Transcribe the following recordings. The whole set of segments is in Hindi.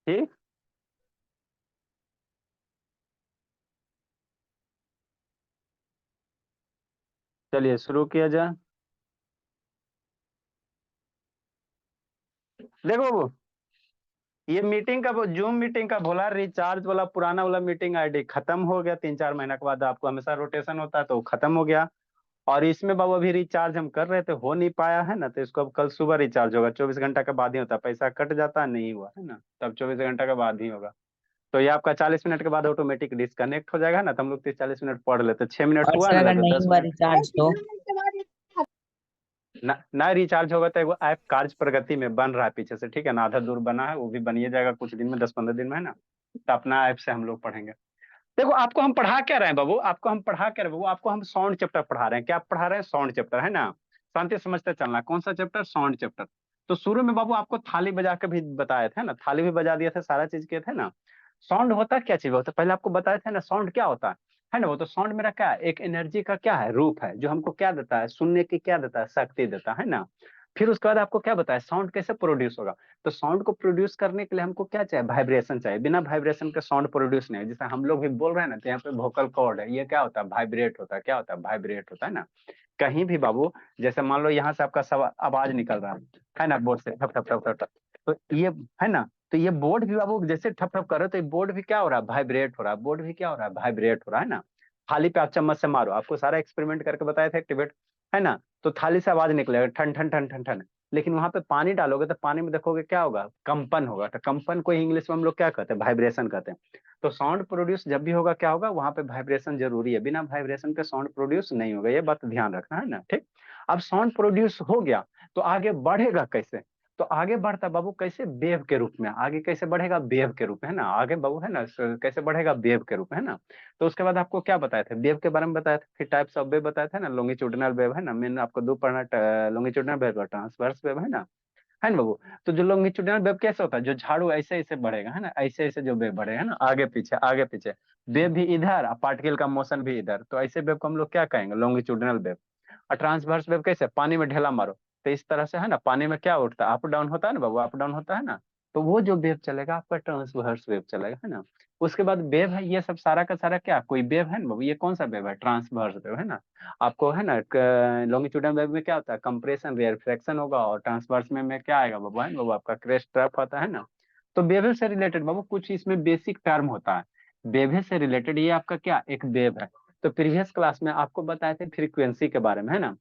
ठीक। चलिए शुरू किया जाए। देखो बाबू, ये मीटिंग का, जूम मीटिंग का बोला, रिचार्ज वाला पुराना वाला मीटिंग आईडी खत्म हो गया। 3-4 महीना के बाद आपको हमेशा रोटेशन होता है, तो वो खत्म हो गया। और इसमें बाबू अभी रिचार्ज हम कर रहे थे, हो नहीं पाया है ना, तो इसको अब कल सुबह रिचार्ज होगा। 24 घंटा के बाद ही होता है, पैसा कट जाता है, नहीं हुआ है ना, तब 24 घंटा के बाद ही होगा। तो ये आपका 40 मिनट के बाद ऑटोमेटिक डिस्कनेक्ट हो जाएगा ना, तो हम लोग 30-40 मिनट पढ़ लेते, 6 मिनट और हुआ सर ना अगर तो नहीं दस हुआ मिनट रिचार्ज तो? ना रिचार्ज होगा तो एगो ऐप कार्य प्रगति में बन रहा है पीछे से, ठीक है ना, आधा दूर बना है, वो भी बनिए जाएगा कुछ दिन में, 10-15 दिन में है ना। तो अपना ऐप से हम लोग पढ़ेंगे। देखो आपको हम पढ़ा क्या रहे हैं बाबू, आपको हम पढ़ा क्या रहे हैं बाबू, आपको हम साउंड चैप्टर पढ़ा रहे हैं। क्या पढ़ा रहे हैं? साउंड चैप्टर, है ना। शांति से समझते चलना, कौन सा चैप्टर? Sound chapter. तो शुरू में बाबू आपको थाली बजा के भी बताए थे ना, थाली भी बजा दिए थे, सारा चीज किए थे ना। साउंड होता क्या चीज होता है, पहले आपको बताए थे ना, साउंड क्या होता है ना। वो तो साउंड मेरा क्या है, एक एनर्जी का क्या है, रूप है, जो हमको क्या देता है, सुनने की क्या देता है, शक्ति देता है ना। फिर उसके बाद आपको क्या बताया, साउंड कैसे प्रोड्यूस होगा। तो साउंड को प्रोड्यूस करने के लिए हमको क्या चाहिए, वाइब्रेशन चाहिए। बिना वाइब्रेशन के साउंड प्रोड्यूस नहीं है। जैसे हम लोग भी बोल रहे हैं ना, तो यहाँ पे वोकल कॉर्ड है, ये क्या होता है, वाइब्रेट होता है। क्या होता है, वाइब्रेट होता है ना। कहीं भी बाबू, जैसे मान लो यहाँ से आपका सब आवाज निकल रहा है ना, बोर्ड से ठप ठप ठप ठप ठप, तो ये है ना, तो ये बोर्ड भी बाबू जैसे ठप ठप कर रहे हो, तो ये बोर्ड भी क्या हो रहा है, वाइब्रेट हो रहा है। बोर्ड भी क्या हो रहा है, वाइब्रेट हो रहा है ना। थाली पे आप चम्मच से मारो, आपको सारा एक्सपेरिमेंट करके बताए थे, एक्टिवेट, है ना। तो थाली से आवाज निकलेगा, ठन ठन ठन ठन ठन। लेकिन वहां पे पानी डालोगे तो पानी में देखोगे क्या होगा, कंपन होगा। तो कंपन को इंग्लिश में हम लोग क्या कहते हैं, वाइब्रेशन कहते हैं। तो साउंड प्रोड्यूस जब भी होगा क्या होगा, वहां पे वाइब्रेशन जरूरी है। बिना वाइब्रेशन के साउंड प्रोड्यूस नहीं होगा, ये बात ध्यान रखना, है ना, ठीक। अब साउंड प्रोड्यूस हो गया, तो आगे बढ़ेगा कैसे। तो आगे बढ़ता बाबू कैसे, वेव के रूप में। आगे कैसे बढ़ेगा, वेव के रूप में, है ना। आगे बाबू है ना, कैसे बढ़ेगा, वेव के रूप में, है ना। तो उसके बाद आपको क्या बताए थे, वेव के बारे में बताया था। फिर टाइप्स ऑफ वेव बताया था ना, लॉन्गिट्यूडिनल वेव, है ना, मैंने आपको दो पढ़ना, लॉन्गिट्यूडिनल वेव और ट्रांसवर्स वेव, है ना बाबू। तो जो लॉन्गिट्यूडिनल वेव कैसे होता है, जो झाड़ू ऐसे ऐसे बढ़ेगा, है ना, ऐसे ऐसे जो वेव बढ़ेगा ना, आगे पीछे आगे पीछे। वेव भी इधर और पार्टिकल का मोशन भी इधर, तो ऐसे वेव को हम लोग क्या कहेंगे, लॉन्गिट्यूडिनल वेव। और ट्रांसवर्स वेव कैसे, पानी में ढेला मारो, तो इस तरह से है ना, पानी में क्या उठता है, अप डाउन होता है ना बाबू, अप डाउन होता है ना। तो वो जो वेव चलेगा आपका ट्रांसवर्स वेव चलेगा, है ना। उसके बाद वेव है, ये सब सारा का सारा क्या, कोई वेव है ना बाबू, ये कौन सा वेव है, ट्रांसवर्स वेव, है ना। आपको है ना, लॉन्गिट्यूडनल वेव में क्या होता है, कंप्रेशन रिफ्रैक्शन होगा, और ट्रांसवर्स में क्या आएगा बाबू, है ना बाबू, आपका क्रेस्ट ट्रफ आता है ना। तो वेव से रिलेटेड बाबू कुछ इसमें बेसिक टर्म होता है, वेव से रिलेटेड, ये आपका क्या, एक वेव है। तो प्रीवियस क्लास में आपको बताए थे फ्रीक्वेंसी के बारे में, है ना,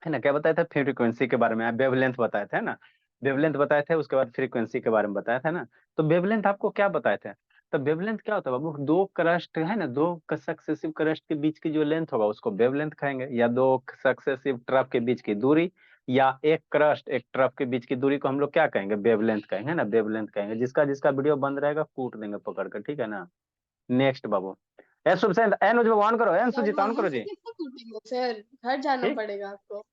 क्या बताया था, फ्रीक्वेंसी के बारे में, वेवलेंथ बताए थे, है ना। वेवलेंथ बताए थे, उसके बाद फ्रीक्वेंसी के बारे में बताया था ना। तो वेवलेंथ आपको क्या बताए थे। तो वेवलेंथ क्या होता है बाबू, दो क्रस्ट है ना, दो सक्सेसिव क्रस्ट के बीच की जो लेंथ होगा उसको वेवलेंथ कहेंगे, या दो सक्सेसिव ट्रफ के बीच की दूरी, या एक क्रस्ट एक ट्रफ के बीच की दूरी को हम लोग क्या कहेंगे, वेवलेंथ कहेंगे, है ना, वेवलेंथ कहेंगे। जिसका जिसका वीडियो बंद रहेगा कूट देंगे पकड़ कर, ठीक है ना। नेक्स्ट बाबू, ए शुभ से एन ऑन करो, एन अब सुजीत ऑन वहां करो से जी। कितना कूटेंगे सर, घर जाना ठीक, पड़ेगा आपको।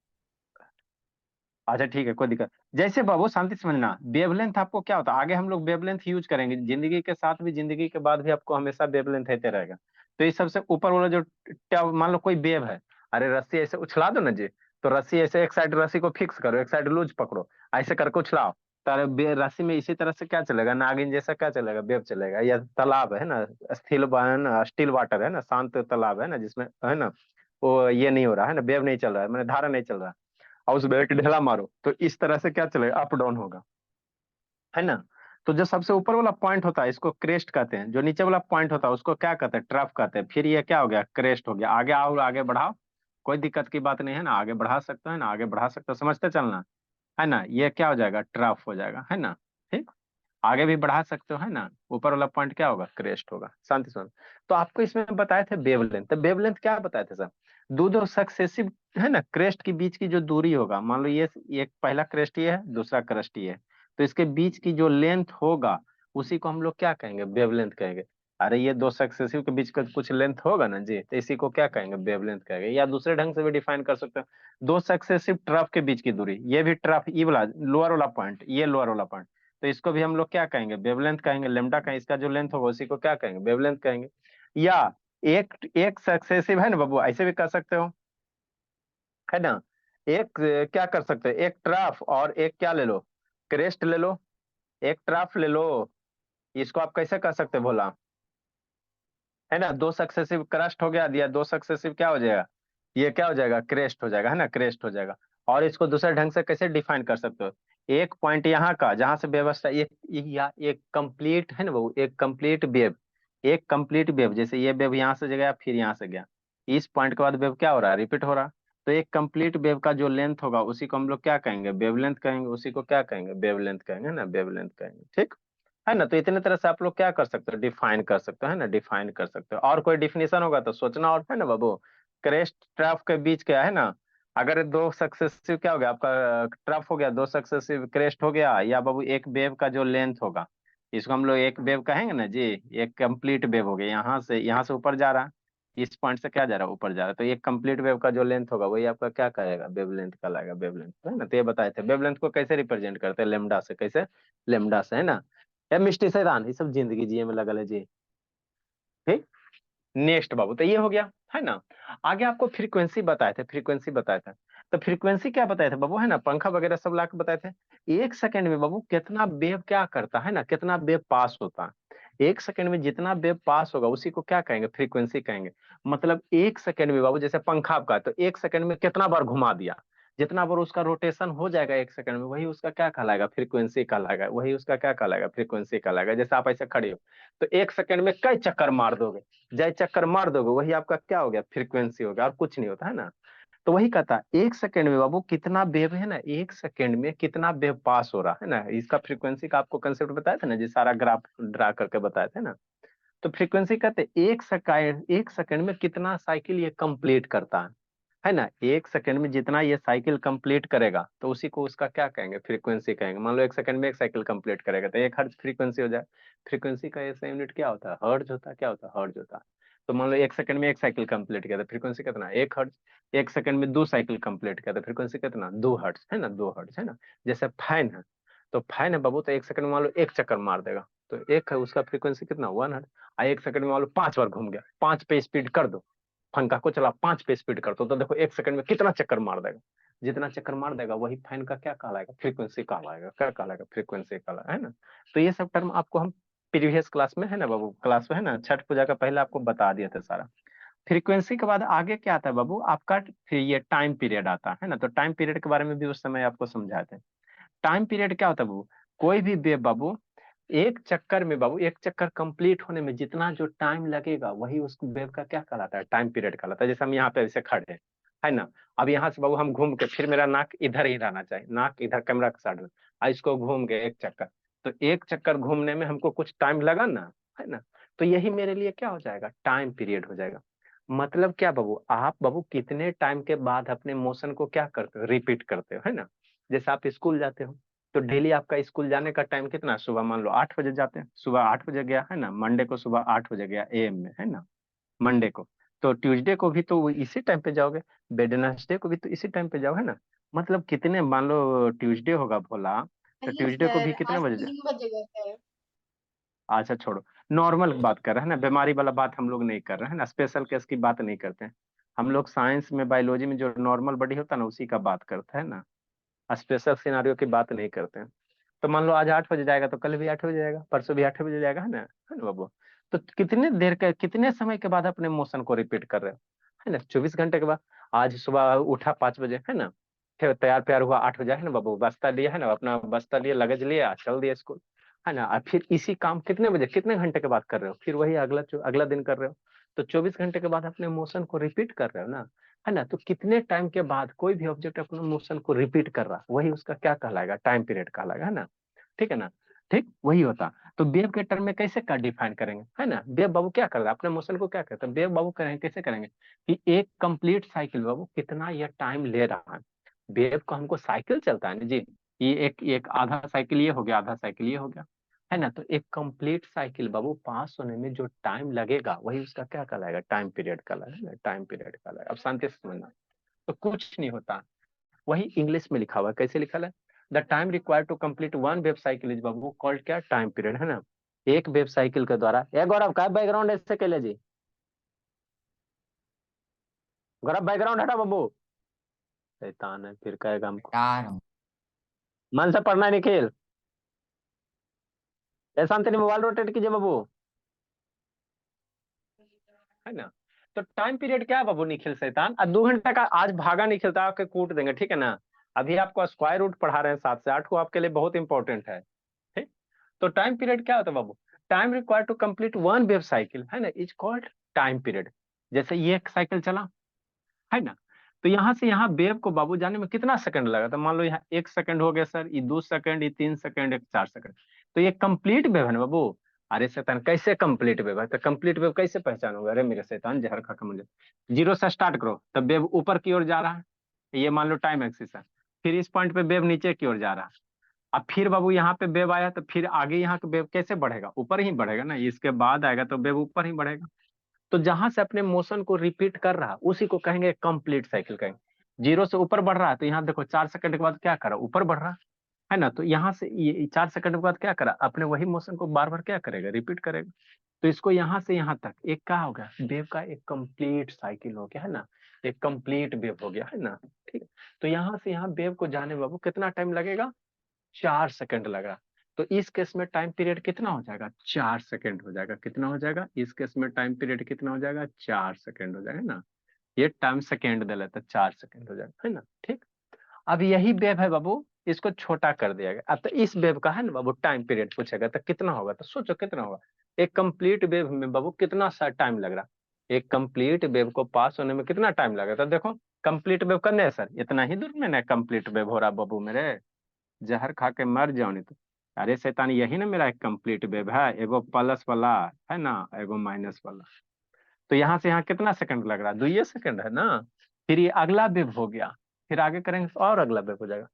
अच्छा ठीक है, कोई दिक्कत। जैसे बाबू शांति से समझना, वेवलेंथ आपको क्या होता है, आगे हम लोग वेवलेंथ यूज करेंगे जिंदगी के साथ भी, जिंदगी के बाद भी आपको हमेशा वेवलेंथ रहते रहेगा। तो इस सबसे ऊपर वाला जो मान लो कोई वेव है, अरे रस्सी ऐसे उछला दो ना जी। तो रस्सी ऐसे, एक साइड रस्सी को फिक्स करो, एक साइड लूज पकड़ो, ऐसे करके उछलाओ। तारे रस्सी में इसी तरह से क्या चलेगा, नागिन जैसा क्या चलेगा, वेव चलेगा। या तालाब है ना, स्टिल वाटर है ना, शांत तालाब है ना, जिसमें है ना वो ये नहीं हो रहा है ना, वेव नहीं चल रहा है, मैंने धारा नहीं चल रहा है, और उस पे एक ढेला मारो, तो इस तरह से क्या चलेगा, अप डाउन होगा, है ना। तो जो सबसे ऊपर वाला पॉइंट होता है इसको क्रेस्ट कहते हैं, जो नीचे वाला पॉइंट होता है उसको क्या कहते हैं, ट्रफ कहते हैं। फिर ये क्या हो गया, क्रेस्ट हो गया। आगे आओ, आगे बढ़ाओ, कोई दिक्कत की बात नहीं है ना, आगे बढ़ा सकते हो, है ना, आगे बढ़ा सकते हो, समझते चलना, है ना। ये क्या हो जाएगा, ट्रफ हो जाएगा, है ना। ठीक, आगे भी बढ़ा सकते हो, है ना। ऊपर वाला पॉइंट क्या होगा, क्रेस्ट होगा। शांति सुन। तो आपको इसमें बताए थे वेवलेंथ, तो वेवलेंथ क्या बताए थे सर, दो दो सक्सेसिव है ना क्रेस्ट के बीच की जो दूरी होगा, मान लो ये पहला क्रेस्ट ये है, दूसरा क्रेस्ट ये है, तो इसके बीच की जो लेंथ होगा उसी को हम लोग क्या कहेंगे, वेवलेंथ कहेंगे। अरे ये दो सक्सेसिव के बीच का कुछ लेंथ होगा ना जी, तो इसी को क्या कहेंगे, वेवलेंथ कहेंगे। या दूसरे ढंग से भी डिफाइन कर सकते हो, दो सक्सेसिव ट्रफ के बीच की दूरी, ये भी ट्रफ, ये वाला लोअर वाला पॉइंट, ये लोअर वाला पॉइंट, तो इसको भी हम लोग क्या कहेंगे, वेवलेंथ कहेंगे। लेमडा का इसका जो लेंथ होगा उसी को क्या कहेंगे, वेवलेंथ कहेंगे। या एक एक सक्सेसिव है ना बाबू, ऐसे भी कर सकते हो, है ना। एक क्या कर सकते हो, एक ट्राफ और एक क्या ले लो, क्रेस्ट ले लो, एक ट्राफ ले लो इसको आप कैसे कर सकते हो भोला, है ना, दो सक्सेसिव क्रस्ट हो गया दिया, दो सक्सेसिव क्या हो जाएगा, ये क्या हो जाएगा, क्रेस्ट हो जाएगा, है ना, क्रेस्ट हो जाएगा। और इसको दूसरे ढंग से कैसे डिफाइन कर सकते हो, एक पॉइंट यहाँ का जहां से व्यवस्था या एक कंप्लीट है ना वो, एक कंप्लीट वेव, एक कंप्लीट वेव, जैसे ये वेव यहाँ से गया फिर यहाँ से गया, इस पॉइंट के बाद वेव क्या हो रहा है, रिपीट हो रहा है। तो एक कंप्लीट वेव का जो लेंथ होगा उसी को हम लोग क्या कहेंगे, वेवलेंथ कहेंगे, उसी को क्या कहेंगे, वेवलेंथ कहेंगे, है ना, वेवलेंथ कहेंगे, ठीक है ना। तो इतने तरह से आप लोग क्या कर सकते हो, डिफाइन कर सकते हो, है ना, डिफाइन कर सकते हो। और कोई डिफिनेशन होगा तो सोचना, और है ना बाबू, क्रेस्ट ट्रफ के बीच क्या है ना, अगर दो सक्सेसिव क्या हो गया आपका, ट्रफ हो गया, दो सक्सेसिव क्रेस्ट हो गया, या बाबू एक वेव का जो लेंथ होगा, इसको हम लोग एक वेव कहेंगे ना जी, एक कंप्लीट वेव हो गया, यहाँ से ऊपर जा रहा है, इस पॉइंट से क्या जा रहा है, ऊपर जा रहा है, तो एक कंप्लीट वेव का जो लेंथ होगा वही आपका क्या कहेगा, वेवलेंथ कहलाएगा, वेवलेंथ, है ना। तो ये बताए थे वेवलेंथ को कैसे रिप्रेजेंट करते हैं, लेमडा से, कैसे, लेमडा से, है ना। ए मिस्टी सैतान, ये सब जिंदगी जिए में लगल है जी, ठीक। नेक्स्ट बाबू, तो ये हो गया, है ना। आगे आपको फ्रीक्वेंसी बताए थे, फ्रीक्वेंसी बताए थे, तो फ्रीक्वेंसी क्या बताए थे बाबू, है ना, पंखा वगैरह सब ला के बताए थे। एक सेकंड में बाबू कितना वेव क्या करता है ना, कितना वेव पास होता है, एक सेकंड में जितना वेव पास होगा उसी को क्या कहेंगे, फ्रीक्वेंसी कहेंगे। मतलब एक सेकंड में बाबू, जैसे पंखा आपका, तो एक सेकंड में कितना बार घुमा दिया, जितना बार उसका रोटेशन हो जाएगा एक सेकंड में, वही उसका क्या कहलाएगा, फ्रीक्वेंसी कहलाएगा, वही उसका क्या कहलाएगा, फ्रीक्वेंसी कहलाएगा। जैसे आप ऐसे खड़े हो तो एक सेकंड में कई चक्कर मार दोगे, जय चक्कर मार दोगे, वही आपका क्या हो गया, फ्रीक्वेंसी हो गया, और कुछ नहीं होता, है ना। तो वही कहता है एक सेकंड में बाबू कितना वेव है ना, एक सेकंड में कितना वेव पास हो रहा है ना, इसका फ्रीक्वेंसी का आपको कंसेप्ट बताया था ना जी, सारा ग्राफ ड्रा करके बताया था ना। तो फ्रीक्वेंसी कहते हैं एक सेकंड में कितना साइकिल ये कंप्लीट करता है ना, एक सेकंड में जितना ये साइकिल कंप्लीट करेगा तो उसी को उसका क्या कहेंगे, फ्रीक्वेंसी कहेंगे। मान लो एक सेकंड में एक साइकिल कंप्लीट करेगा तो एक हर्ट्ज फ्रीक्वेंसी हो जाए। फ्रीक्वेंसी का ऐसा यूनिट क्या होता है, हर्ट्ज होता है, क्या होता है, हर्ट्ज होता है। तो मान लो एक सेकंड में एक साइकिल कंप्लीट किया तो फ्रीक्वेंसी कितना, एक हर्ट्ज। एक सेकंड में दो साइकिल कंप्लीट किया तो फ्रीक्वेंसी कितना, दो हर्ट्ज, है ना, दो हर्ट्ज, है ना। जैसे फैन है, तो फैन है बाबू, तो एक सेकंड में मान लो एक चक्कर मार देगा, तो एक है उसका फ्रीक्वेंसी कितना, वन हर्ट्ज। एक सेकंड में मान लो 5 बार घूम गया, 5 पे स्पीड कर दो, पंखा को चला 5 पे स्पीड कर दो, तो देखो एक सेकंड में कितना चक्कर मार देगा, जितना चक्कर मार देगा वही फैन का क्या कहलाएगा, फ्रीक्वेंसी कहलाएगा, क्या कहलाएगा, फ्रीक्वेंसी कहलाएगा, है ना। तो ये सब टर्म आपको हम प्रीवियस क्लास में, है ना बाबू, क्लास में, है ना, छठ पूजा का पहले आपको बता दिया था सारा। फ्रीक्वेंसी के बाद आगे क्या आता है बाबू आपका, फिर ये टाइम पीरियड आता है ना। तो टाइम पीरियड के बारे में भी उस समय आपको समझाए थे। टाइम पीरियड क्या होता है बाबू, कोई भी वेव बाबू, एक चक्कर में बाबू, एक चक्कर कंप्लीट होने में जितना जो टाइम लगेगा वही उस वेव का क्या कहलाता है, टाइम पीरियड कहलाता है। जैसे हम यहाँ पे ऐसे खड़े हैं, है ना, अब यहाँ से बाबू हम घूम के, फिर मेरा नाक इधर ही रहना चाहिए, नाक इधर कैमरा के साइड में, इसको घूम के एक चक्कर, तो एक चक्कर घूमने में हमको कुछ टाइम लगा ना, है ना। तो यही मेरे लिए क्या हो जाएगा, टाइम पीरियड हो जाएगा। मतलब क्या बाबू, आप बाबू कितने टाइम के बाद अपने मोशन को क्या करते हो, रिपीट करते हो, है ना। जैसे आप स्कूल जाते हो तो डेली आपका स्कूल जाने का टाइम कितना है? सुबह मान लो 8 बजे जाते हैं, सुबह 8 बजे गया, है ना, मंडे को सुबह 8 बजे गया एएम में, है ना, मंडे को। तो ट्यूसडे को भी तो वो इसी टाइम पे जाओगे, वेडनेसडे को भी तो इसी टाइम पे जाओ, है ना। मतलब कितने, मान लो ट्यूसडे होगा भोला, तो नहीं ट्यूसडे को भी सर, कितने आज बजे 3 बजेगा सर। अच्छा छोड़ो, नॉर्मल बात कर रहे हैं ना, बीमारी वाला बात हम लोग नहीं कर रहे हैं ना, स्पेशल केस की बात नहीं करते हैं। हम लोग साइंस में, बायोलॉजी में जो नॉर्मल बॉडी होता है ना उसी का बात करते हैं ना, स्पेशल सिनारियो की बात नहीं करते हैं। तो मान लो आज 8 बजे जाएगा तो कल भी 8 बजे जाएगा, परसों भी 8 बजे जाएगा, है ना बाबू। तो कितने देर का, कितने समय के बाद अपने मोशन को रिपीट कर रहे हो, है ना, 24 घंटे के बाद। आज सुबह उठा 5 बजे, है ना, फिर तैयार प्यार हुआ 8 बजे, है ना बाबू, बस्ता लिया, है ना, अपना बस्ता लिया, लगेज लिया, चल दिया स्कूल, है ना। और फिर इसी काम कितने बजे, कितने घंटे के बाद कर रहे हो, फिर वही अगला दिन कर रहे हो। तो 24 घंटे के बाद अपने मोशन को रिपीट कर रहे हो ना, है ना। तो कितने टाइम के बाद कोई भी ऑब्जेक्ट अपने मोशन को रिपीट कर रहा, वही उसका क्या कहलाएगा, टाइम पीरियड कहलाएगा, है ना। ठीक है ना, ठीक वही होता। तो वेव के टर्म में कैसे कर डिफाइन करेंगे, है ना। वेव बाबू क्या कर रहा है, अपने मोशन को क्या करता है, वेव बाबू करेंगे, कैसे करेंगे कि एक कंप्लीट साइकिल बाबू कितना यह टाइम ले रहा है। वेव को हमको साइकिल चलता है ना जी, ये एक एक आधा साइकिल ये हो गया, आधा साइकिल ये हो गया, है ना। तो एक कंप्लीट साइकिल बाबू पास होने में जो टाइम लगेगा वही उसका क्या कहलाएगा, टाइम पीरियड कहलाएगा, है ना, टाइम पीरियड कहलाएगा। अब शांति से समझना, तो कुछ नहीं होता, वही इंग्लिश में लिखा हुआ है, कैसे लिखा है, the time required to complete one wave cycle is बाबू कॉल्ड क्या, टाइम पीरियड, है ना। एक वेब साइकिल के द्वारा, ये गौरव का बैकग्राउंड ऐसे कैले जी, गौरव बैकग्राउंड हटा बाबू, शैतान है फिर कहेगा हमको, यार मन से पढ़ना है निखिल, ऐसा अंतरी मोबाइल रोटेट कीजिए बाबू, है ना। तो टाइम पीरियड क्या है बाबू निखिल शैतान, 2 घंटा का आज भागा निखिल था आपके कूट देंगे, ठीक है ना। अभी आपको स्क्वायर रूट पढ़ा रहे हैं 7 से 8 को, आपके लिए बहुत इंपॉर्टेंट है, ठीक। तो टाइम पीरियड क्या होता है बाबू, time required to complete one wave cycle, है ना, इज कॉल्ड टाइम पीरियड। जैसे ये एक साइकिल चला, है ना, तो यहाँ से यहाँ वेव को बाबू जाने में कितना सेकंड लगा, तो मान लो यहाँ 1 सेकंड हो गया सर, ये 2 सेकंड, ये 3 सेकंड, एक 4 सेकंड, तो ये कंप्लीट वेव है ना बाबू। अरे शैतान कैसे कंप्लीट वेव है, तो कंप्लीट वेव कैसे पहचानोगे, अरे मेरे शैतान जहर खा के मुझे, जीरो से स्टार्ट करो तब वेव ऊपर की ओर जा रहा है, ये मान लो टाइम एक्सिस है, फिर इस पॉइंट पे वेव नीचे की ओर जा रहा है, अब फिर बाबू यहाँ पे वेव आया तो फिर आगे यहाँ का वेव कैसे बढ़ेगा, ऊपर ही बढ़ेगा ना, इसके बाद आएगा तो वेव ऊपर ही बढ़ेगा। तो जहां से अपने मोशन को रिपीट कर रहा उसी को कहेंगे कंप्लीट साइकिल कहेंगे। जीरो से ऊपर बढ़ रहा है तो यहाँ देखो 4 सेकंड के बाद क्या करा, ऊपर बढ़ रहा है ना, तो यहाँ से ये 4 सेकंड के बाद क्या करा, अपने वही मोशन को बार बार क्या करेगा, रिपीट करेगा। तो इसको यहाँ से यहाँ तक एक क्या हो गया, वेव का एक कंप्लीट साइकिल हो गया, है ना, एक कंप्लीट वेव हो गया, है ना, ठीक है। तो यहाँ से यहाँ वेव को जाने बाबू कितना टाइम लगेगा, 4 सेकंड लगा। तो इस केस में टाइम पीरियड कितना हो जाएगा, 4 सेकंड हो जाएगा, कितना हो जाएगा, इस केस में टाइम पीरियड कितना हो जाएगा, 4 सेकंड हो जाएगा ना, ये टाइम सेकंड दे लेता, 4 सेकंड हो जाएगा, है ना, ठीक। अब यही वेव है बाबू, इसको छोटा कर दिया गया, अब तो इस वेव का है ना बाबू टाइम पीरियड पूछेगा तो कितना होगा, तो सोचो कितना होगा, एक कंप्लीट वेव में बाबू कितना सा टाइम लग रहा, एक कंप्लीट वेव को पास होने में कितना टाइम लगा, तो देखो कंप्लीट वेव करने है सर, इतना ही दूर में ना कंप्लीट वेव हो रहा बाबू मेरे, जहर खा के मर जाओ नहीं तो। अरे शैतान यही ना मेरा एक कंप्लीट वेव है, एगो प्लस वाला है ना, एगो माइनस वाला। तो यहाँ से यहाँ कितना सेकंड लग रहा है, 2 सेकंड है ना। फिर ये अगला वेव हो गया, फिर आगे करेंगे तो और अगला वेव हो जाएगा।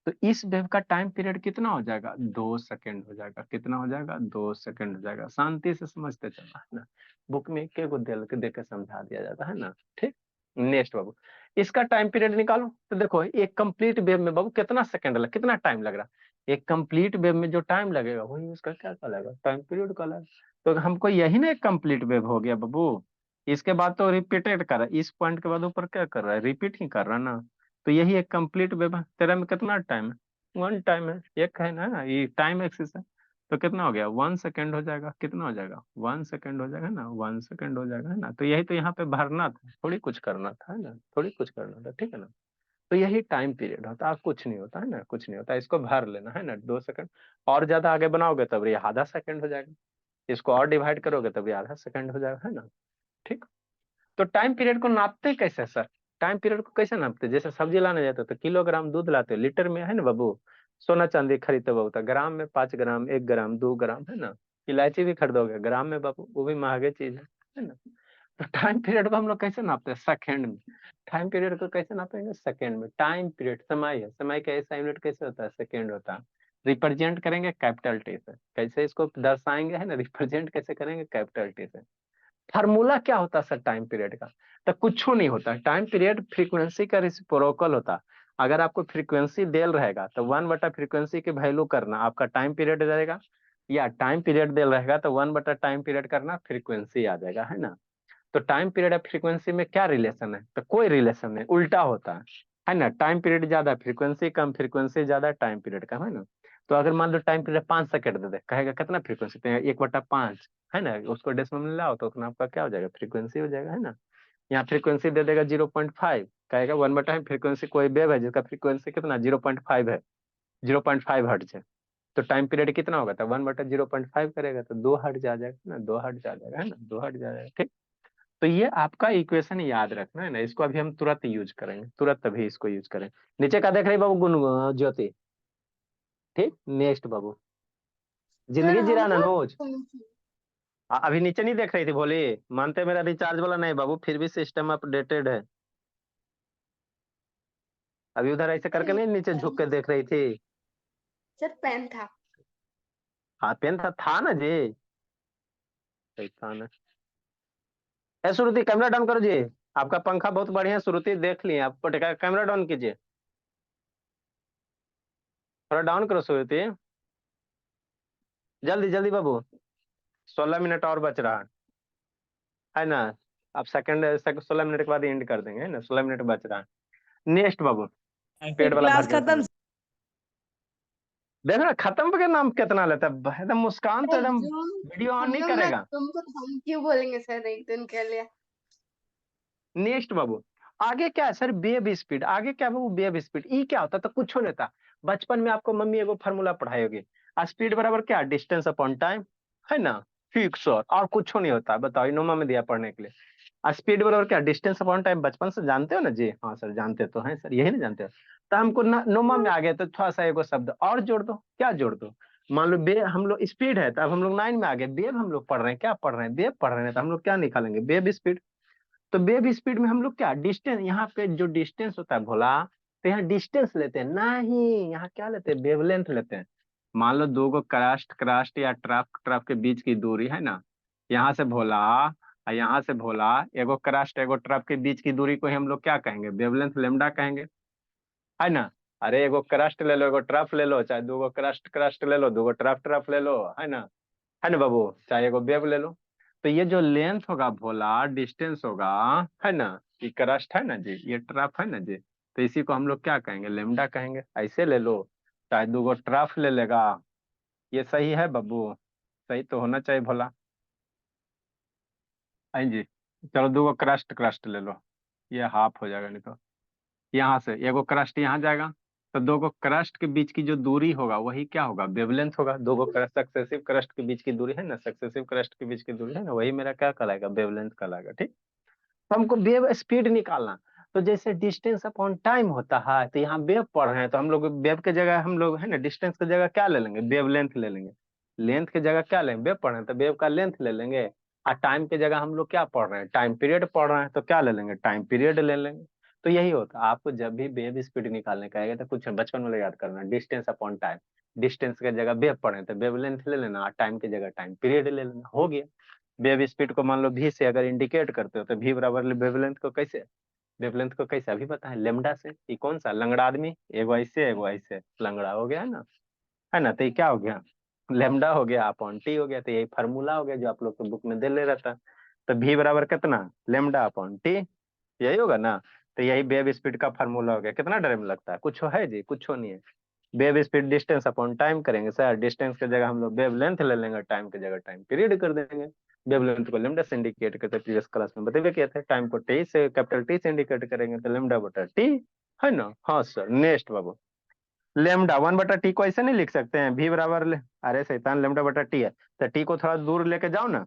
तो इस वेव का टाइम पीरियड कितना हो जाएगा, 2 सेकंड हो जाएगा, कितना हो जाएगा, 2 सेकंड हो जाएगा। शांति से समझते चलना, है ना, बुक में एक को दे के समझा दिया जाता है ना, ठीक। नेक्स्ट बाबू, इसका टाइम पीरियड निकालो, तो देखो एक कंप्लीट वेव में बाबू कितना सेकंड लग, कितना टाइम लग रहा है, एक कंप्लीट वेव में जो टाइम लगेगा वही उसका क्या कहलाएगा, टाइम पीरियड कहलाएगा। तो हमको यही ना एक कंप्लीट वेव हो गया बाबू, इसके बाद तो रिपीटेड कर रहा है, इस पॉइंट के बाद ऊपर क्या कर रहा है, रिपीट ही कर रहा है ना। तो यही एक कंप्लीट वेव है, तेरा में कितना टाइम है, 1 टाइम है, एक है ना, ये टाइम एक्सिस है। तो कितना हो गया, 1 सेकंड हो जाएगा, कितना हो जाएगा, 1 सेकंड हो जाएगा ना, 1 सेकंड हो जाएगा, है ना। तो यही तो यहाँ पे भरना था, थोड़ी कुछ करना था, है ना, थोड़ी कुछ करना था, ठीक है ना। तो यही टाइम पीरियड होता है, कुछ नहीं होता है ना, कुछ नहीं होता, इसको भर लेना है ना, 2 सेकंड। और ज्यादा आगे बनाओगे तब ये आधा सेकंड हो जाएगा, इसको और डिवाइड करोगे तब ये आधा सेकंड हो जाएगा, है ना, ठीक। तो टाइम पीरियड को नापते कैसे सर, टाइम पीरियड को कैसे नापते, जैसे सब्जी लाने जाते हो तो किलोग्राम दूध लाते हो, लीटर में है ना बाबू, सोना चांदी खरीदते हो तो ग्राम में, 5 ग्राम, 1 ग्राम, 2 ग्राम, है ना। इलायची भी खरीदोगे ग्राम में बाबू, वो भी महंगे चीज है ना। तो टाइम पीरियड को हम लोग कैसे नापते हैं, सेकंड में। टाइम पीरियड को कैसे नापेंगे, सेकंड में। टाइम पीरियड समय है, समय का ऐसा यूनिट कैसे होता है, सेकंड होता है। रिप्रेजेंट करेंगे कैपिटल टी से, कैसे इसको दर्शाएंगे, है ना, रिप्रेजेंट कैसे करेंगे, कैपिटल टी से। फार्मूला क्या होता है सर टाइम पीरियड का, तो कुछ नहीं होता, टाइम पीरियड फ्रीक्वेंसी का रिसिप्रोकल होता। अगर आपको फ्रीक्वेंसी देल रहेगा तो 1/फ्रीक्वेंसी की वैल्यू करना आपका टाइम पीरियड रहेगा, या टाइम पीरियड देल रहेगा तो 1/टाइम पीरियड करना फ्रीक्वेंसी आ जाएगा, है ना। तो टाइम पीरियड और फ्रीक्वेंसी में क्या रिलेशन है, तो कोई रिलेशन नहीं, उल्टा होता है ना। टाइम पीरियड ज्यादा, फ्रीक्वेंसी कम, फ्रीक्वेंसी ज्यादा, टाइम पीरियड कम, है ना। तो अगर मान लो टाइम पीरियड 5 सेकंड दे दे, कहेगा कितना फ्रीक्वेंसी, तो 1/5, है ना, उसको डेसिमल में लाओ तो उतना आपका क्या हो जाएगा, फ्रीक्वेंसी हो जाएगा, है ना। यहाँ फ्रीक्वेंसी दे देगा 0.5, कहेगा 1/फ्रीक्वेंसी, कोई वेव है जिसका फ्रीक्वेंसी कितना 0.5 है, 0.5 हर्ट्ज है, तो टाइम पीरियड कितना होगा, तो 1/0.5 करेगा तो 2 हर्ट्ज आ जाएगा ना, 2 हर्ट्ज आ जाएगा, है ना, 2 हर्ट्ज आ जाएगा, ठीक। तो ये आपका इक्वेशन याद रखना है ना, इसको अभी हम तुरंत यूज करेंगे, तुरंत अभी इसको यूज करें। नीचे का देख रही बाबू गुन ज्योति, ठीक। नेक्स्ट बाबू, सर जिंदगी हम जीरा ना ननोज। अभी नीचे नहीं देख रही थी, बोली मानते मेरा रिचार्ज वाला नहीं बाबू, फिर भी सिस्टम अपडेटेड है। अभी उधर ऐसे करके नहीं नीचे झुक के देख रही थी। सर पेन था। हाँ पेन था ना जी, शैतान है। ए श्रुति कैमरा डाउन करो जी, आपका पंखा बहुत बढ़िया है, श्रुति देख लिए आप, कैमरा डाउन कीजिए, थोड़ा डाउन करो श्रुति, जल्दी जल्दी बाबू, 16 मिनट और बच रहा है ना। आप सेकंड 16 मिनट के बाद एंड कर देंगे, है ना, 16 मिनट बच रहा है। नेक्स्ट बाबू, पेट वाला क्लास वर्जन खत्म। समझ। देखो ना खत्म के नाम कितना लेता है एकदम। मुस्कान तो सर एकदम जो वीडियो ऑन हम नहीं लोग ना करेगा। तुमको हम क्यों बोलेंगे सर एक दिन के लिए। नेक्स्ट बाबू, आगे क्या है सर? Wave speed. आगे क्या बाबू? Wave speed. ई क्या होता? तो कुछ नहीं था। बचपन में आपको मम्मी एगो फार्मूला पढ़ाई होगी, स्पीड बराबर क्या? डिस्टेंस अपॉन टाइम, है ना? फिक्स। और कुछ नहीं होता। बताओ, इनोमा में दिया पढ़ने के लिए। स्पीड बराबर क्या? Distance upon time. बचपन से जानते हो ना जी? हाँ सर जानते तो हैं सर, यही नहीं जानते हो? तो हमको नोमा में आ गए तो थोड़ा सा एगो शब्द और जोड़ दो। क्या जोड़ दो? मान लो बे हम लोग स्पीड है, तो अब हम लोग 9 में आ गए। वेव हम लोग पढ़ रहे हैं, क्या पढ़ रहे हैं? वेव पढ़ रहे हैं। तो हम लोग क्या निकालेंगे? Wave speed. तो वेव स्पीड में हम लोग क्या डिस्टेंस, यहाँ पे जो डिस्टेंस होता है भोला, तो यहाँ डिस्टेंस लेते हैं नहीं, यहाँ क्या लेते हैं? वेवलेंथ लेते हैं। मान लो दो गो क्रस्ट क्रस्ट या ट्रफ ट्रफ के बीच की दूरी है ना, यहाँ से भोला और यहाँ से भोला, एगो क्रस्ट एगो ट्रफ के बीच की दूरी को ही हम लोग क्या कहेंगे? वेवलेंथ लेमडा कहेंगे, है ना? अरे एगो क्रस्ट ले लो, एगो ट्रफ ले लो, चाहे दो गो क्रस्ट क्रस्ट ले लो, दो गो ट्रफ ट्रफ ले लो, है ना बाबू? चाहे एगो वेव ले लो। तो ये जो लेंथ होगा भोला, डिस्टेंस होगा, है ना? ये क्रस्ट है ना जी, ये ट्रफ है ना जी, तो इसी को हम लोग क्या कहेंगे? लेमडा कहेंगे। ऐसे ले लो, चाहे दो गो ट्रफ ले लेगा। ये सही है बाबू? सही तो होना चाहिए भोला। आई जी। चलो दो गो क्रस्ट क्रस्ट ले लो, ये हाफ हो जाएगा, नहीं तो यहाँ से एगो क्रस्ट यहाँ जाएगा, तो दो गो क्रस्ट के बीच की जो दूरी होगा वही क्या होगा? वेवलेंथ होगा। दो गो क्रस्ट सक्सेसिव क्रस्ट के बीच की दूरी है ना, सक्सेसिव क्रस्ट के बीच की दूरी है ना, वही मेरा क्या कहलाएगा? वेवलेंथ कहलाएगा। ठीक। तो हमको वेव स्पीड निकालना। तो जैसे डिस्टेंस अपॉन टाइम होता है, तो यहाँ वेव पढ़ रहे हैं, तो हम लोग वेव के जगह हम लोग है ना डिस्टेंस की जगह क्या ले लेंगे? वेवलेंथ ले लेंगे। लेंथ की जगह क्या लेंगे? वेव पढ़ रहे हैं तो वेव का लेंथ ले लेंगे। और टाइम की जगह हम लोग क्या पढ़ रहे हैं? टाइम पीरियड पढ़ रहे हैं, तो क्या ले लेंगे? टाइम पीरियड ले लेंगे। तो यही होता है। आपको जब भी वेव स्पीड निकालने का आएगा तो कुछ बचपन में याद करना, डिस्टेंस अपॉन टाइम। डिस्टेंस की जगह वेव पढ़े तो वेव लेंथ ले लेना, और टाइम की जगह टाइम पीरियड ले लेना, हो गया। वेव स्पीड को मान लो भी से अगर इंडिकेट करते हो, तो भी बराबर वेवलेंथ को कैसे? वेवलेंथ को कैसे अभी पता है? लेमडा से। ये कौन सा लंगड़ा आदमी? एगो ऐसे लंगड़ा हो गया, है ना? तो ये क्या हो गया? लेमडा हो गया अपॉन टी हो गया। तो यही फार्मूला हो गया जो आप लोग को बुक में दे ले रहता। तो भी बराबर कितना? लेमडा अपॉन टी, यही होगा ना? तो यही वेव स्पीड का फार्मूला हो गया। कितना डर में लगता है? कुछ है जी? कुछ नहीं है। Wave speed distance upon time करेंगे सर, डिस्टेंस की जगह हम लोग वेव लेंथ ले लेंगे, टाइम की जगह टाइम पीरियड कर देंगे। वेव लेंथ को लेमडा से इंडिकेट करते, प्रीवियस क्लास में बतेबे किए थे। टाइम को टी से, कैपिटल टी से इंडिकेट करेंगे, तो लेमडा बटा टी, है ना? हाँ सर। नेक्स्ट बाबू, लेमडा 1/t को ऐसे नहीं लिख सकते हैं? भी बराबर अरे शैतान, लेमडा बटा टी है, तो टी को थोड़ा दूर लेके जाओ ना,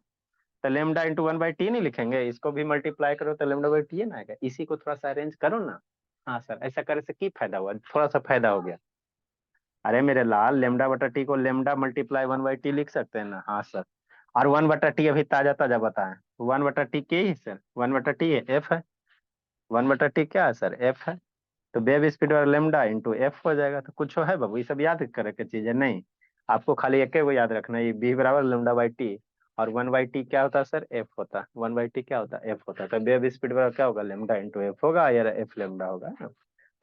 तो लेमडा इंटू 1/t नहीं लिखेंगे? इसको भी मल्टीप्लाई करो तो लेमडा बाई टी है ना आएगा। इसी को थोड़ा सा अरेंज करो ना। हाँ सर, ऐसा करे से की फायदा हुआ? थोड़ा सा फायदा हो गया। अरे मेरे लाल, लेमडा बटा टी को लेमडा मल्टीप्लाई 1/t लिख सकते हैं ना? हाँ सर। और 1/t अभी ताजा ताजा बताएं। 1/t के ही सर, 1/t है, एफ है। 1/t क्या है सर? एफ है। तो वेव स्पीड और लेमडा इंटू एफ हो जाएगा। तो कुछ है बाबू? ये सब याद करे के चीज है नहीं? आपको खाली एक को याद रखना है, ये बी बराबर लेमडा बाई टी। और 1/t क्या होता है सर? एफ होता है। 1/t क्या होता है? एफ होता है। तो वेव स्पीड बराबर क्या होगा? लेमडा इंटू एफ होगा, या एफ लेमडा होगा ना?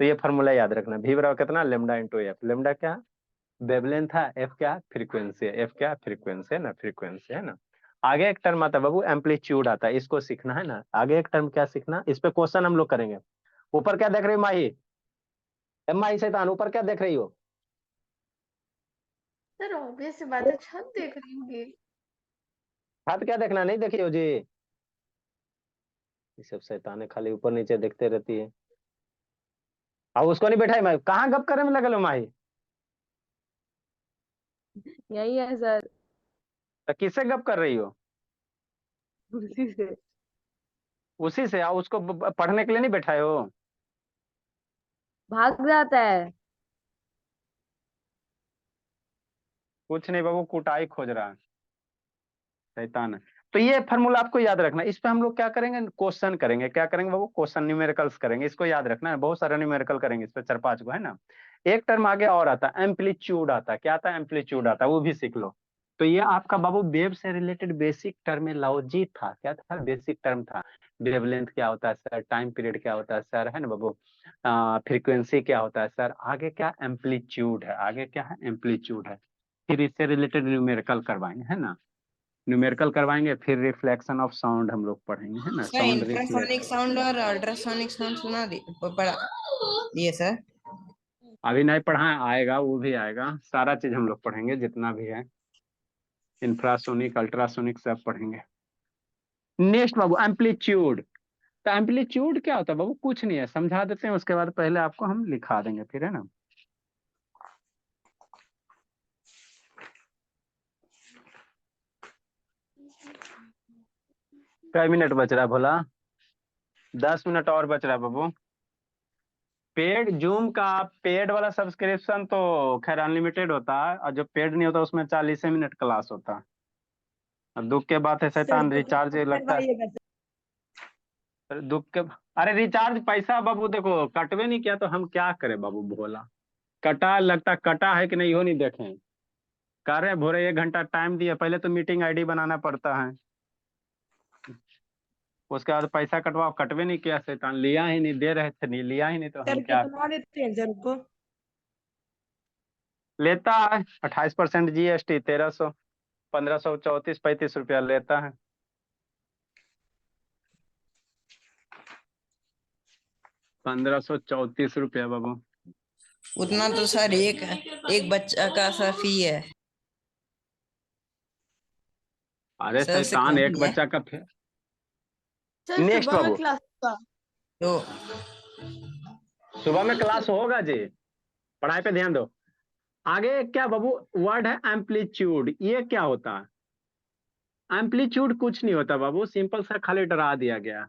तो ये फॉर्मूला याद रखना, भी बराबर कितना? Lambda into F. लेमडा क्या है? वेवलेंथ है, एफ क्या? फ्रीक्वेंसी है। एफ क्या? फ्रीक्वेंसी है ना, फ्रीक्वेंसी है ना। आगे एक टर्म आता है बाबू, एम्पलीट्यूड आता है, इसको सीखना है ना। आगे एक टर्म क्या सीखना, इस पे क्वेश्चन हम लोग करेंगे। ऊपर क्या देख रही हो माही? माही शैतान, ऊपर क्या देख रही हो? सर ऑब्वियस सी बात है, छत देख रही होंगी। हाथ क्या देखना नहीं देखी हो जी? ये सब शैताने खाली ऊपर नीचे देखते रहती है। अब उसको नहीं बैठाई माही, कहाँ गप करे में लगे लो माही? यही है सर। तो किससे गप कर रही हो? उसी से। उसी से। आओ, उसको पढ़ने के लिए नहीं बैठाए हो? भाग जाता है। कुछ नहीं बाबू, कुटाई खोज रहा है शैतान है। तो ये फार्मूला आपको याद रखना। इस पे हम लोग क्या करेंगे? क्वेश्चन करेंगे। क्या करेंगे बाबू? क्वेश्चन, न्यूमेरिकल्स करेंगे। इसको याद रखना है, बहुत सारे न्यूमेरिकल करेंगे इस पे, 4-5 को, है ना। एक टर्म आगे और आता है, एम्पलीट्यूड आता है। क्या आता है? एम्पलीट्यूड आता है, वो भी सीख लो। तो ये आपका बाबू वेव से रिलेटेड बेसिक टर्मिनोलॉजी था। क्या था? बेसिक टर्म था। वेवलेंथ क्या होता है सर? टाइम पीरियड क्या होता है सर? है ना बाबू? फ्रीक्वेंसी क्या होता है सर? आगे क्या? एम्पलीट्यूड है। आगे क्या है? एम्पलीट्यूड है। फिर इससे रिलेटेड न्यूमेरिकल करवाएंगे, है ना। न्यूमेरिकल करवाएंगे, फिर रिफ्लेक्शन ऑफ साउंड हम लोग पढ़ेंगे, है ना। Sir sound reflect. Infrasonic sound और अल्ट्रासोनिक साउंड सुना दी पढ़ा दिए सर। अभी नहीं पढ़ा है, आएगा, वो भी आएगा, सारा चीज हम लोग पढ़ेंगे जितना भी है, इंफ्रासोनिक अल्ट्रासोनिक सब पढ़ेंगे। नेक्स्ट बाबू एम्पलीट्यूड। तो एम्पलीट्यूड क्या होता है बाबू? कुछ नहीं है, समझा देते हैं, उसके बाद पहले आपको हम लिखा देंगे फिर, है ना। कई मिनट बच रहा है भोला? 10 मिनट और बच रहा है बाबू। पेड जूम का पेड वाला सब्सक्रिप्शन तो खैर अनलिमिटेड होता है, और जो पेड नहीं होता उसमें 40 मिनट क्लास होता है। अब दुख के बात है सर शैतान, तो रिचार्ज लगता है। करवाइएगा सर। दुख के, अरे रिचार्ज पैसा बाबू देखो कटवे नहीं किया तो हम क्या करें बाबू भोला। कटा लगता, कटा है कि नहीं हो नहीं देखें। कर रहे भोरे 1 घंटा टाइम दिया, पहले तो मीटिंग आईडी बनाना पड़ता है, उसके बाद पैसा कटवाओ, कटवे नहीं किया शैतान, लिया ही नहीं, दे रहे थे नहीं, लिया ही नहीं तो हम सर क्या। कितना देते हैं सर को? लेता है 28% GST, 1300, 1534-35 रुपया लेता है। 1534 रुपया बाबू। उतना तो सर एक बच्चा का सर फी है। अरे सर से शैतान, कम एक ही है बच्चा का फिर। सर नेक्स्ट सुबह में बाबू, क्लास का तो। सुबह में क्लास होगा जी, पढ़ाई पे ध्यान दो। आगे क्या बाबू वर्ड है एम्पलीट्यूड, ये क्या होता है? एम्पलीट्यूड कुछ नहीं होता बाबू, सिंपल सा खाली डरा दिया गया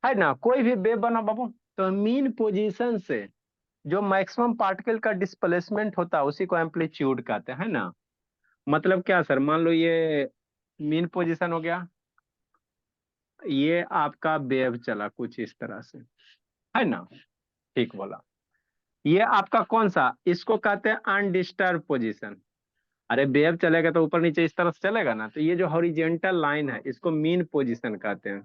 है ना। कोई भी वेव बना बाबू, तो मीन पोजीशन से जो मैक्सिमम पार्टिकल का डिस्प्लेसमेंट होता है उसी को एम्पलीट्यूड कहते हैं, है ना। मतलब क्या सर, मान लो ये मीन पोजीशन हो गया, ये आपका वेव चला कुछ इस तरह से, है ना, ठीक बोला। ये आपका कौन सा, इसको कहते हैं अनडिस्टर्ब पोजीशन। अरे वेव चलेगा तो ऊपर नीचे इस तरह से चलेगा ना, तो ये जो हॉरिजेंटल लाइन है इसको मीन पोजीशन कहते हैं।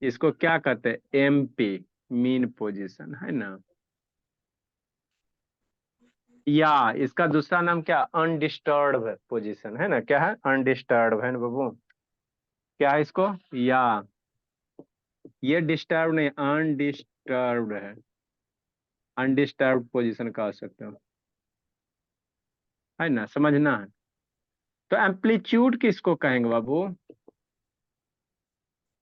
इसको क्या कहते हैं? MP, मीन पोजीशन, है ना। या इसका दूसरा नाम क्या? अनडिस्टर्ब पोजीशन, है ना। क्या है? अनडिस्टर्ब, है ना बाबू। क्या है इसको? या ये डिस्टर्ब नहीं, अनडिस्टर्ब है, अनडिस्टर्ब पोजीशन कह सकते हो, है ना, समझना है। तो एम्पलीट्यूड किसको कहेंगे बाबू?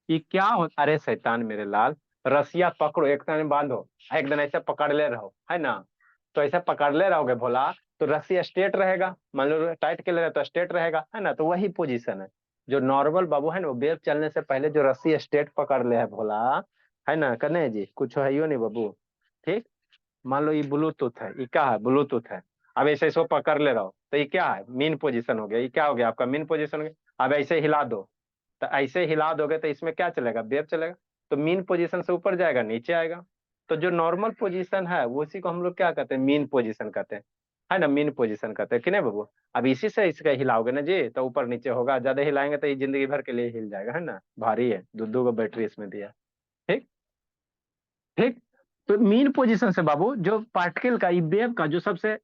ये क्या हो, अरे शैतान मेरे लाल, रसिया पकड़ो, एक दिन बांधो, एक दिन ऐसे पकड़ ले रहो, है ना। तो ऐसे पकड़ ले रहोगे भोला, तो रस्सी स्ट्रेट रहेगा, मान लो टाइट के ले रहे तो स्ट्रेट रहेगा, है ना। तो वही पोजीशन है जो नॉर्मल बाबू, है ना, वो वेव चलने से पहले जो रस्सी स्ट्रेट पकड़ ले है भोला, है ना, कन्हैया जी कुछ है यो नहीं बाबू। ठीक, मान लो ये ब्लूटूथ है, ये क्या है? ब्लूटूथ है। अब ऐसे इसको पकड़ ले रहा हो तो ये क्या है? मीन पोजीशन हो गया। ये क्या हो गया? आपका मीन पोजीशन हो गया। अब ऐसे हिला दो, तो ऐसे हिला दोगे तो इसमें क्या चलेगा? वेव चलेगा। तो मीन पोजीशन से ऊपर जाएगा, नीचे आएगा। तो जो नॉर्मल पोजीशन है वो उसी को हम लोग क्या कहते हैं? मीन पोजीशन कहते हैं, है ना, मीन पोजीशन कहते हैं कि नहीं बाबू। अब इसी से इसका हिलाओगे ना जी तो ऊपर नीचे होगा, ज्यादा हिलाएंगे तो ये जिंदगी भर के लिए हिल जाएगा, है ना, भारी है, दो को बैटरी इसमें दिया। ठीक, ठीक। तो मीन पोजीशन से बाबू जो पार्टिकल का, वेव का जो सबसे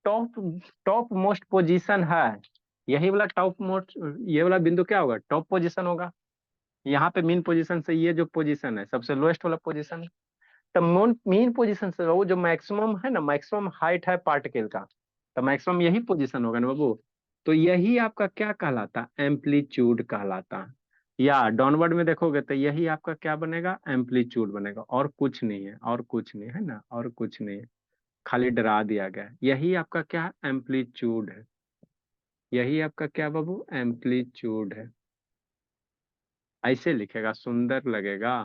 टॉप टॉप मोस्ट पोजीशन है, यही वाला टॉप मोस्ट, ये वाला बिंदु क्या होगा? टॉप पोजीशन होगा। यहाँ पे मीन पोजीशन से ये जो पोजीशन है सबसे लोएस्ट वाला पोजीशन है। तो मीन पोजीशन से वो जो मैक्सिमम है ना, मैक्सिमम हाइट है पार्टिकल का, तो मैक्सिमम यही पोजीशन होगा ना बाबू। तो यही आपका क्या कहलाता है? एम्पलीट्यूड कहलाता है। या डाउनवर्ड में देखोगे तो यही आपका क्या बनेगा? एम्पलीट्यूड बनेगा, और कुछ नहीं है, और कुछ नहीं है ना, और कुछ नहीं है, खाली डरा दिया गया है। यही आपका क्या है? एम्पलीट्यूड है। यही आपका क्या बाबू? एम्पलीट्यूड है। ऐसे लिखेगा, सुंदर लगेगा,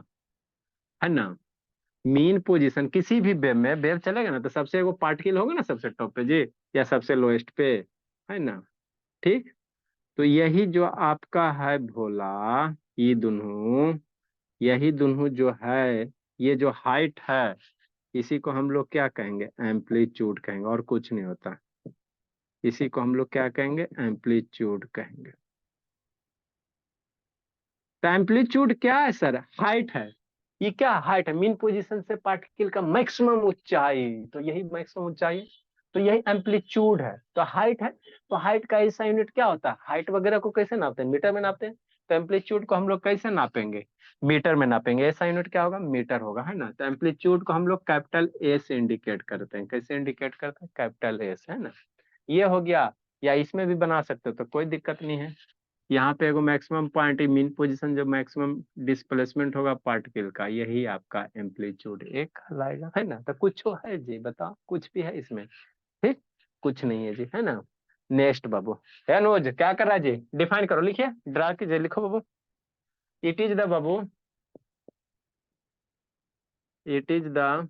है ना। मीन पोजीशन किसी भी वेव में, वेव चलेगा ना तो सबसे वो पार्टिकल होगा ना सबसे टॉप पे जी, या सबसे लोएस्ट पे, है ना। ठीक, तो यही जो आपका है भोला, ये दोनों, यही दोनों जो है, ये जो हाइट है, इसी को हम लोग क्या कहेंगे? एम्पलीट्यूड कहेंगे, और कुछ नहीं होता। इसी को हम लोग क्या कहेंगे? एम्पलीट्यूड कहेंगे। तो एम्पलीट्यूड क्या है सर? हाइट है। ये क्या हाइट है? मीन पोजीशन से पार्टिकल का मैक्सिमम ऊंचाई, तो यही मैक्सिमम ऊंचाई, तो यही एम्पलीट्यूड है। तो हाइट है, तो हाइट का ऐसा यूनिट क्या होता है? हाइट वगैरह को कैसे नापते हैं? मीटर में नापते हैं। तो एम्पलीट्यूड को हम लोग कैसे नापेंगे? मीटर में नापेंगे। ऐसा यूनिट क्या होगा? मीटर होगा, है ना। तो एम्पलीट्यूड को हम लोग कैपिटल ए से इंडिकेट करते हैं। कैसे इंडिकेट करते हैं? कैपिटल ए से, है ना। ये हो गया। या इसमें भी बना सकते हो तो कोई दिक्कत नहीं है। यहाँ पे एगो मैक्सिमम पॉइंट मीन पोजीशन, जो मैक्सिमम डिस्प्लेसमेंट होगा पार्टिकल का, यही आपका एम्पलीट्यूड एक कहलाएगा, है ना। तो कुछ है जी, बताओ, कुछ भी है इसमें? ठीक, कुछ नहीं है जी, है ना। नेक्स्ट बाबू, है अनुज, क्या कर रहा है जी? डिफाइन करो, लिखिए, ड्रा कीजिए, लिखो बाबू। इट इज द बाबू, इट इज द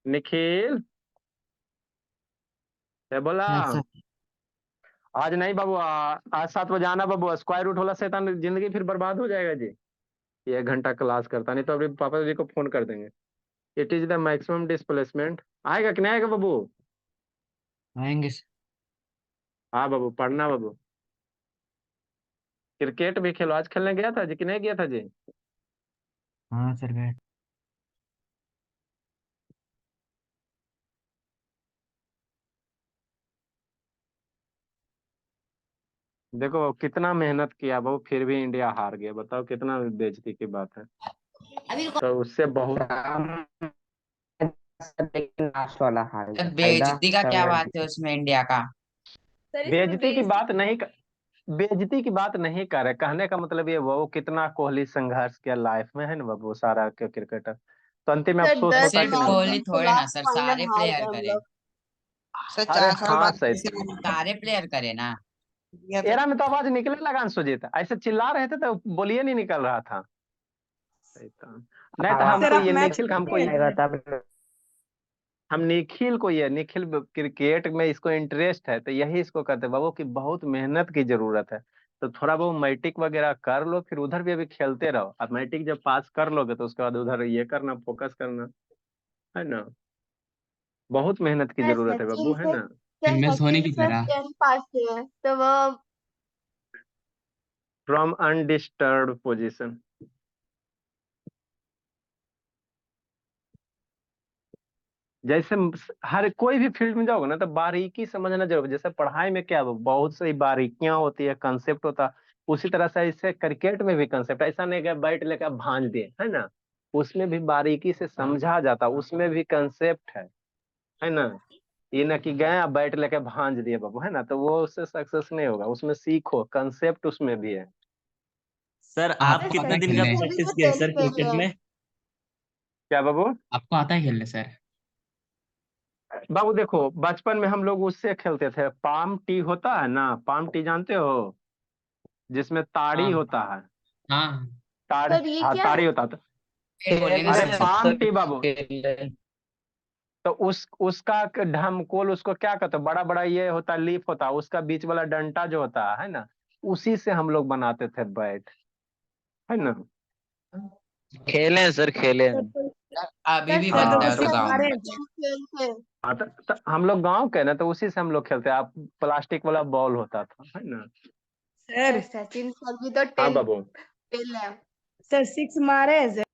निखिल, क्या बोला? आज नहीं बाबू, आज 7 बजे आना बाबू। स्क्वायर रूट वाला शैतान जिंदगी फिर बर्बाद हो जाएगा जी। ये 1 घंटा क्लास करता, नहीं तो अभी पापा जी को फोन कर देंगे। It is the maximum displacement, आएगा कि नहीं आएगा बाबू? आएंगे हाँ बाबू, पढ़ना बाबू। क्रिकेट भी खेलो, आज खेलने गया था जी कि नहीं गया था जी? हाँ सर गए। देखो कितना मेहनत किया बाबू, फिर भी इंडिया हार गया। बताओ कितना बेइज्जती की बात है। अभी तो उससे बहुत लेकिन लास्ट वाला हार सर गया, फायदा बेइज्जती का क्या सब बात है उसमें इंडिया का? सर इसमें बेइज्जती की बात बेइज्जती नहीं बेइज्जती की बात नहीं कर रहे। कहने का मतलब ये, वो कितना कोहली संघर्ष किया लाइफ में, है ना बाबू, सारा के क्रिकेटर। तो अंतिम में सर अफसोस दस होता कि सिर्फ बार नहीं? कोहली जीत के थोड़े ना लास्ट सर, फाइनल सारे हार प्लेयर गए हम करे। लोग। सर अरे 4 साल हाँ बाद सही। सारे प्लेयर करे ना। एरा में तो आवाज निकले लगा अंशुजीत, ऐसे चिल्ला रहे थे तो बोलिए नहीं निकल रहा था। सही था। नहीं तो आवाज सर हमको आप ये मैच निखिल, हमको ये, आएगा तब। हम निखिल को, ये निखिल क्रिकेट में इसको इंटरेस्ट है, तो यही इसको कहते हैं बाबू कि बहुत मेहनत की जरूरत है। तो थोड़ा बहुत मैट्रिक वगैरह कर लो, फिर उधर भी अभी खेलते रहो। अब मैट्रिक जब पास कर लोगे तो उसके बाद उधर ये करना, फोकस करना, है ना। बहुत मेहनत की क्या जरूरत है बाबू, सचिन है सर, ना। क्या एमएस धोनी सचिन की सर तरह। 10 पास किए हैं तो वो फ्रॉम अनडिस्टर्ब पोजीशन। जैसे हर कोई भी फील्ड में जाओगे ना तो बारीकी समझना जरूर। जैसे पढ़ाई में क्या बहुत सारी बारीकियां होती है, कंसेप्ट होता है, उसी तरह से ऐसे क्रिकेट में भी कंसेप्ट। ऐसा नहीं कि बैट लेकर भांज दिए, है ना। उसमें भी बारीकी से समझा जाता, उसमें भी कंसेप्ट है ना। ये ना कि गए आप बैट लेके भांज दिए बाबू, है ना, तो वो उससे सक्सेस नहीं होगा। उसमें सीखो, कंसेप्ट उसमें भी है। सर आप सर आपको आता कितने है दिन का खेलने? सचिन अभी प्रैक्टिस तो किए 10th सर पे क्रिकेट है। में? क्या बाबू? आपको आता है खेलने सर? बाबू देखो, बचपन में हम लोग उससे खेलते थे, पाम टी होता है ना, पाम टी जानते हो, जिसमें ताड़ी हाँ होता है। हाँ। ताड़, सर ये हाँ क्या है? ताड़ी होता था। फिर बोलेंगे अरे सर। पाम टी बाबू, तो उसका ढमकोल उसको क्या कहते हैं, बड़ा बड़ा ये होता है, लीफ होता है, उसका बीच वाला डंटा जो होता है ना, उसी से हम लोग बनाते थे बैट, है ना। खेले हैं सर, खेले हैं। अभी सर भी सर तो बनता वो है सचिन वो तो सर सिक्स गाँव भी मारे में। हैं तो सर। गेम खेलते। हाँ तो हम लोग गांव के ना, तो उसी से हम लोग खेलते। आप प्लास्टिक वाला बॉल होता था, है ना। सर सर सचिन सर भी तो हाँ 10 बाबू, फेल है। सर सिक्स मारे हैं सर।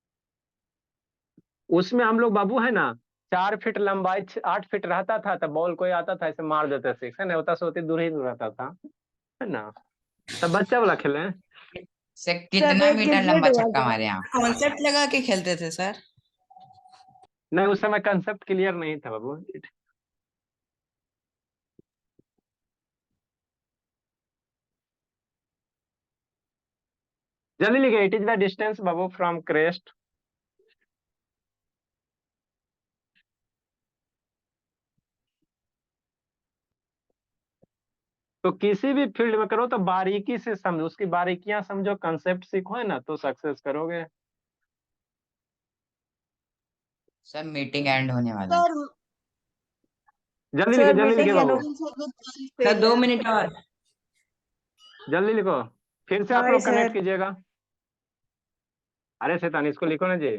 उसमें हम लोग बाबू, है ना, 4 फीट लंबाई, 8 फीट रहता था, तो बॉल कोई आता था ऐसे मार देते सिक्स, है ना, होता सोती दूर ही दूर रहता था, है ना। तब बच्चा वाला खेले हैं। से सब कितना एक मीटर क्रिकेट लंबा हुआ छक्का सर। मारे आप? कॉन्सेप्ट लगा के खेलते थे सर। नहीं, उस समय कंसेप्ट क्लियर नहीं था बाबू। जल्दी लिखे, it is the distance Babu from crest. तो किसी भी फील्ड में करो तो बारीकी से समझो, उसकी बारीकियां समझो, कंसेप्ट सीखो, है ना, तो सक्सेस करोगे। सर मीटिंग एंड होने वाला है। सर जल्दी लिखे, सर जल्दी लिखे मीटिंग है बाबू, सचिन सर भी 12 सर फेल 2 है। मिनट और। जल्दी लिखो। फिर से आप हाय लोग कनेक्ट सर। कीजिएगा। अरे शैतान, इसको लिखो ना जी,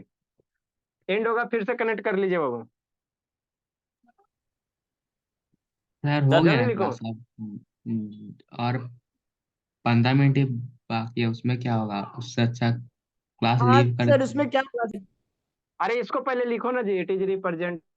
एंड होगा फिर से कनेक्ट कर लीजिए बाबू। सर हो सर गया जल्दी है लिखो। क्लास अब। और 15 मिनट ही बाकी है, उसमें क्या होगा? उससे अच्छा क्लास हाँ लीव कर सर देंगे। उसमें क्या हुआ सर? अरे इसको पहले लिखो ना जी, इट इज रिप्रेजेंट